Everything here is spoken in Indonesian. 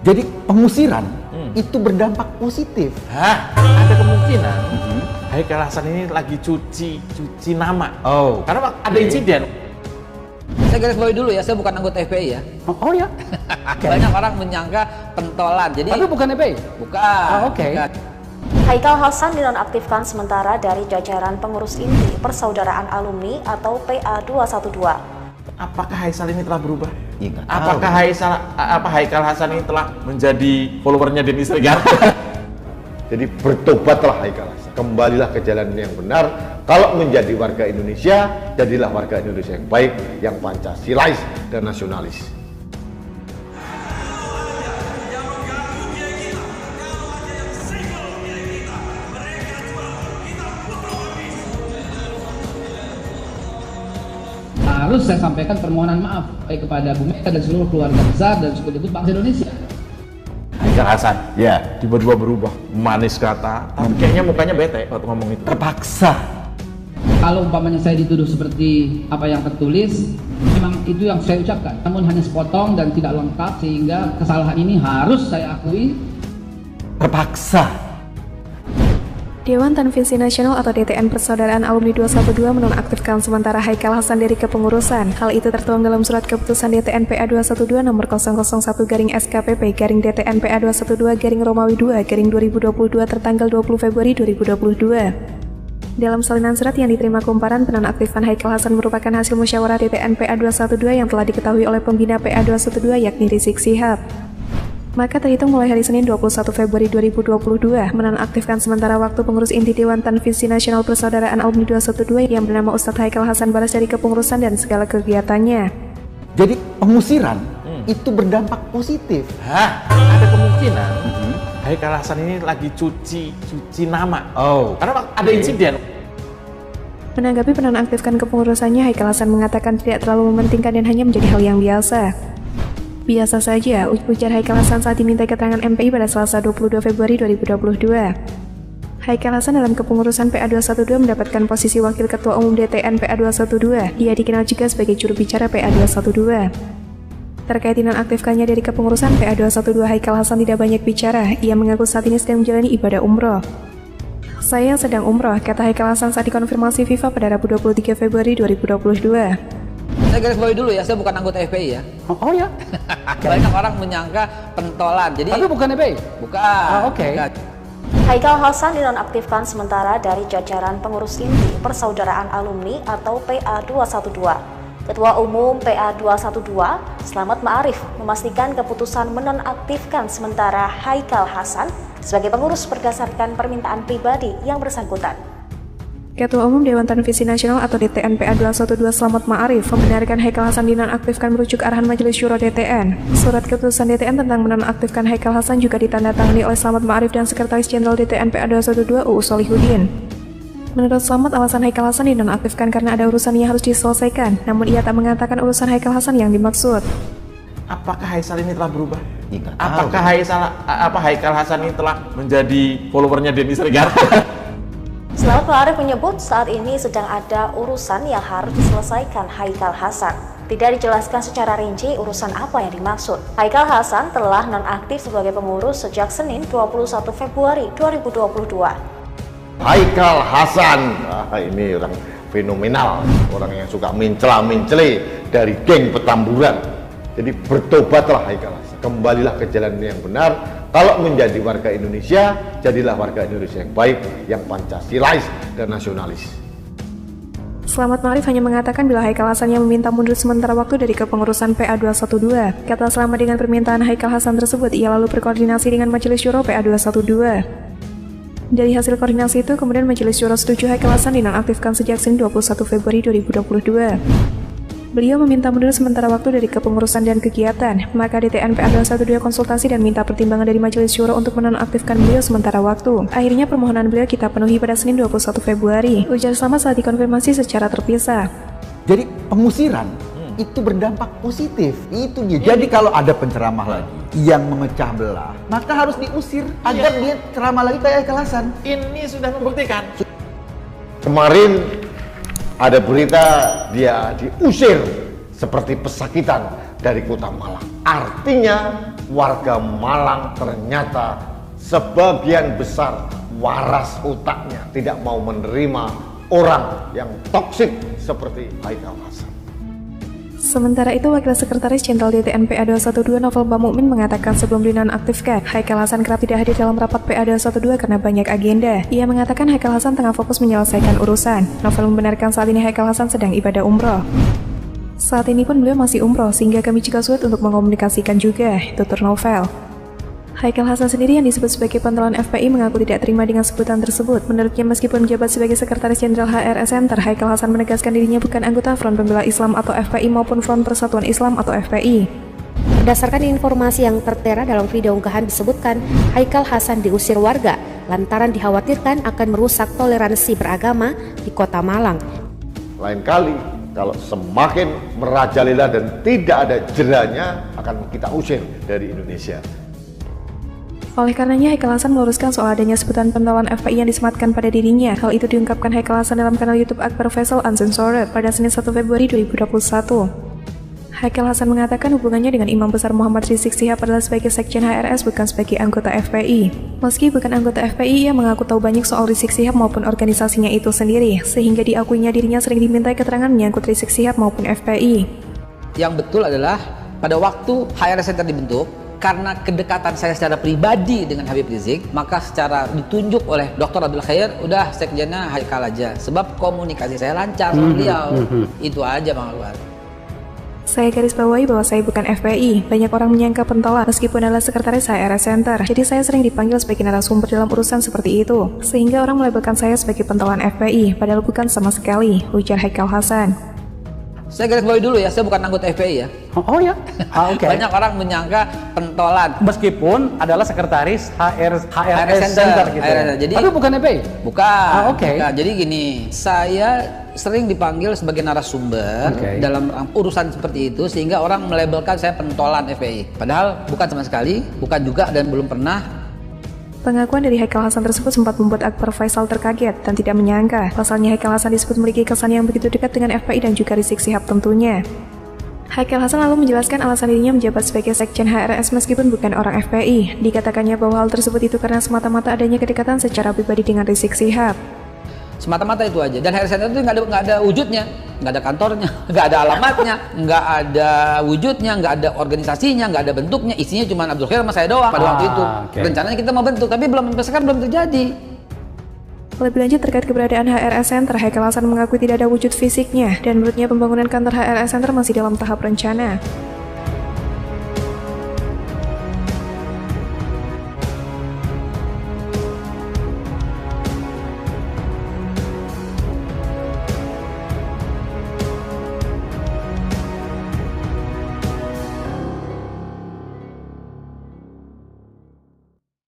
Jadi pengusiran itu berdampak positif. Hah? Ada kemungkinan Haikal Hasan ini lagi cuci nama. Oh. Karena ada insiden. Saya garis bawahi dulu ya, saya bukan anggota FPI ya. Oh ya? Banyak orang menyangka pentolan. Jadi Tapi bukan FPI? bukan. Oh, oke. Bukan. Haikal Hasan dinonaktifkan sementara dari jajaran pengurus inti Persaudaraan Alumni atau PA212. Apakah Haikal ini telah berubah? Ya, nggak tahu. Apakah Haikal Hasan ini telah menjadi followernya Denny Siregar? Jadi bertobatlah Haikal Hasan, kembalilah ke jalan yang benar. Kalau menjadi warga Indonesia, jadilah warga Indonesia yang baik, yang Pancasilais dan nasionalis. Harus saya sampaikan permohonan maaf baik kepada Bu Mega dan seluruh keluarga besar dan sekaligus bangsa Indonesia. Haikal Hasan, Ya. tiba-tiba berubah, manis kata, tapi kayaknya mukanya bete waktu ngomong itu. Terpaksa. Kalau umpamanya saya dituduh seperti apa yang tertulis, memang itu yang saya ucapkan. Namun hanya sepotong dan tidak lengkap sehingga kesalahan ini harus saya akui. Terpaksa. Dewan Tanvisi Nasional atau DTN Persaudaraan Alumni 212 menonaktifkan sementara Haikal Hasan dari kepengurusan. Hal itu tertuang dalam surat keputusan DTN PA212 nomor 001-SKPP/DTN PA212-Romawi 2/2022 tertanggal 20 Februari 2022. Dalam salinan surat yang diterima kumparan, penonaktifan Haikal Hasan merupakan hasil musyawarah DTN PA212 yang telah diketahui oleh pembina PA212 yakni Rizik Syihab. Maka terhitung mulai hari Senin 21 Februari 2022, menonaktifkan sementara waktu pengurus inti Dewan Tanvisi Nasional Persaudaraan Alumni 212 yang bernama Ustadz Haikal Hasan Baras dari kepengurusan dan segala kegiatannya. Jadi pengusiran itu berdampak positif. Hah? Ada kemungkinan Haikal Hasan ini lagi cuci nama. Oh. Karena ada insiden. Menanggapi penonaktifkan kepengurusannya, Haikal Hasan mengatakan tidak terlalu mementingkan dan hanya menjadi hal yang biasa. Biasa saja, ujar Haikal Hasan saat diminta keterangan MPI pada Selasa 22 Februari 2022. Haikal Hasan dalam kepengurusan PA212 mendapatkan posisi Wakil Ketua Umum DTN PA212. Dia dikenal juga sebagai juru bicara PA212. Terkait dinonaktifkannya dari kepengurusan PA212, Haikal Hasan tidak banyak bicara. Ia mengaku saat ini sedang menjalani ibadah umroh. Saya sedang umroh, kata Haikal Hasan saat dikonfirmasi FIFA pada Rabu 23 Februari 2022. Saya garis bawahi dulu ya, saya bukan anggota FPI ya. Oh ya? Banyak orang menyangka pentolan. Jadi Tapi bukan FPI? bukan. Oh, oke. Bukan. Haikal Hasan dinonaktifkan sementara dari jajaran pengurus inti Persaudaraan Alumni atau PA212. Ketua Umum PA212, Slamet Ma'arif, memastikan keputusan menonaktifkan sementara Haikal Hasan sebagai pengurus berdasarkan permintaan pribadi yang bersangkutan. Ketua Umum Dewan Tanvisi Nasional atau DTN PA212 Slamet Ma'arif membenarkan Haikal Hasan dinonaktifkan merujuk arahan Majelis Syuro DTN. Surat keputusan DTN tentang menonaktifkan Haikal Hasan juga ditandatangani oleh Slamet Ma'arif dan Sekretaris Jenderal DTN PA212 UU Solihuddin. Menurut Slamet, alasan Haikal Hasan dinonaktifkan karena ada urusan yang harus diselesaikan, namun ia tak mengatakan urusan Haikal Hasan yang dimaksud. Apakah Haikal ini telah berubah? Ya, nggak tahu. Apakah Haikal Hasan ini telah menjadi followernya Denny Siregar? Slamet Ma'arif menyebut saat ini sedang ada urusan yang harus diselesaikan Haikal Hasan. Tidak dijelaskan secara rinci urusan apa yang dimaksud. Haikal Hasan telah nonaktif sebagai pengurus sejak Senin 21 Februari 2022. Haikal Hasan, ini orang fenomenal, orang yang suka mencela-mencele dari geng Petamburan. Jadi bertobatlah Haikal Hasan, kembalilah ke jalan yang benar. Kalau menjadi warga Indonesia, jadilah warga Indonesia yang baik, yang Pancasilais dan nasionalis. Slamet Ma'arif hanya mengatakan bila Haikal Hasan yang meminta mundur sementara waktu dari kepengurusan PA212. Kata Slamet dengan permintaan Haikal Hasan tersebut, ia lalu berkoordinasi dengan Majelis Syuro PA212. Dari hasil koordinasi itu, kemudian Majelis Syuro setuju Haikal Hasan dinonaktifkan sejak Senin 21 Februari 2022. Beliau meminta mundur sementara waktu dari kepengurusan dan kegiatan, maka DTN PA212 konsultasi dan minta pertimbangan dari Majelis Syuro untuk menonaktifkan beliau sementara waktu. Akhirnya permohonan beliau kita penuhi pada Senin 21 Februari, ujar Slamet saat dikonfirmasi secara terpisah. Jadi pengusiran itu berdampak positif. Itu dia. Jadi kalau ada penceramah lagi yang memecah belah, maka harus diusir agar dia ceramah lagi kayak Haikal Hasan. Ini sudah membuktikan. Kemarin ada berita dia diusir seperti pesakitan dari kota Malang. Artinya warga Malang ternyata sebagian besar waras otaknya tidak mau menerima orang yang toksik seperti Haikal Hasan. Sementara itu, Wakil Sekretaris Jenderal DTN PA212 Novel Bamukmin mengatakan sebelum dinonaktifkan, Haikal Hasan kerap tidak hadir dalam rapat PA212 karena banyak agenda. Ia mengatakan Haikal Hasan tengah fokus menyelesaikan urusan. Novel membenarkan saat ini Haikal Hasan sedang ibadah umroh. Saat ini pun beliau masih umroh, sehingga kami juga sulit untuk mengomunikasikan juga, tutur Novel. Haikal Hasan sendiri yang disebut sebagai pentolan FPI mengaku tidak terima dengan sebutan tersebut. Menurutnya meskipun menjabat sebagai Sekretaris Jenderal HRS Center, Haikal Hasan menegaskan dirinya bukan anggota Front Pembela Islam atau FPI maupun Front Persatuan Islam atau FPI. Berdasarkan informasi yang tertera dalam video unggahan disebutkan, Haikal Hasan diusir warga lantaran dikhawatirkan akan merusak toleransi beragama di Kota Malang. Lain kali kalau semakin merajalela dan tidak ada jeranya akan kita usir dari Indonesia. Oleh karenanya, Haikal Hasan meluruskan soal adanya sebutan pentolan FPI yang disematkan pada dirinya. Hal itu diungkapkan Haikal Hasan dalam kanal YouTube Akbar Faisal Uncensored pada Senin 1 Februari 2021. Haikal Hasan mengatakan hubungannya dengan Imam Besar Muhammad Rizik Syihab adalah sebagai Sekjen HRS bukan sebagai anggota FPI. Meski bukan anggota FPI, ia mengaku tahu banyak soal Rizik Syihab maupun organisasinya itu sendiri, sehingga diakuinya dirinya sering dimintai keterangan menyangkut Rizik Syihab maupun FPI. Yang betul adalah pada waktu HRS Center dibentuk, karena kedekatan saya secara pribadi dengan Habib Rizik, maka secara ditunjuk oleh Dr. Abdul Khair, udah sekjennya Haikal aja. Sebab komunikasi saya lancar sama beliau. Itu aja Bang Alwar. Saya garis bawahi bahwa saya bukan FPI. Banyak orang menyangka pentolan meskipun adalah sekretaris HRS Center. Jadi saya sering dipanggil sebagai narasumber dalam urusan seperti itu. Sehingga orang melabelkan saya sebagai pentolan FPI, padahal bukan sama sekali, ujar Haikal Hasan. Saya garis bawahi dulu ya, saya bukan anggota FPI ya. Oh ya? Oke. Banyak orang menyangka pentolan. Meskipun adalah sekretaris HRS HRS Center gitu. Jadi, tapi bukan FPI? Bukan. Oke. Bukan. Jadi gini, saya sering dipanggil sebagai narasumber dalam urusan seperti itu, sehingga orang melabelkan saya pentolan FPI. Padahal bukan sama sekali, bukan juga dan belum pernah. Pengakuan dari Haikal Hasan tersebut sempat membuat Akbar Faisal terkaget dan tidak menyangka. Pasalnya Haikal Hasan disebut memiliki kesan yang begitu dekat dengan FPI dan juga Rizik Syihab tentunya. Haikal Hasan lalu menjelaskan alasan dirinya menjabat sebagai Sekjen HRS meskipun bukan orang FPI. Dikatakannya bahwa hal tersebut itu karena semata-mata adanya kedekatan secara pribadi dengan Rizik Syihab. Semata-mata itu aja. Dan HRS Center itu nggak ada wujudnya, nggak ada kantornya, nggak ada alamatnya, nggak ada wujudnya, nggak ada organisasinya, nggak ada bentuknya. Isinya cuma Abdul Khair sama saya doang pada waktu itu. Rencananya kita mau bentuk, tapi belum sampai sekarang belum terjadi. Lebih lanjut terkait keberadaan HRS Center, Haikal Hasan mengakui tidak ada wujud fisiknya dan menurutnya pembangunan kantor HRS Center masih dalam tahap rencana.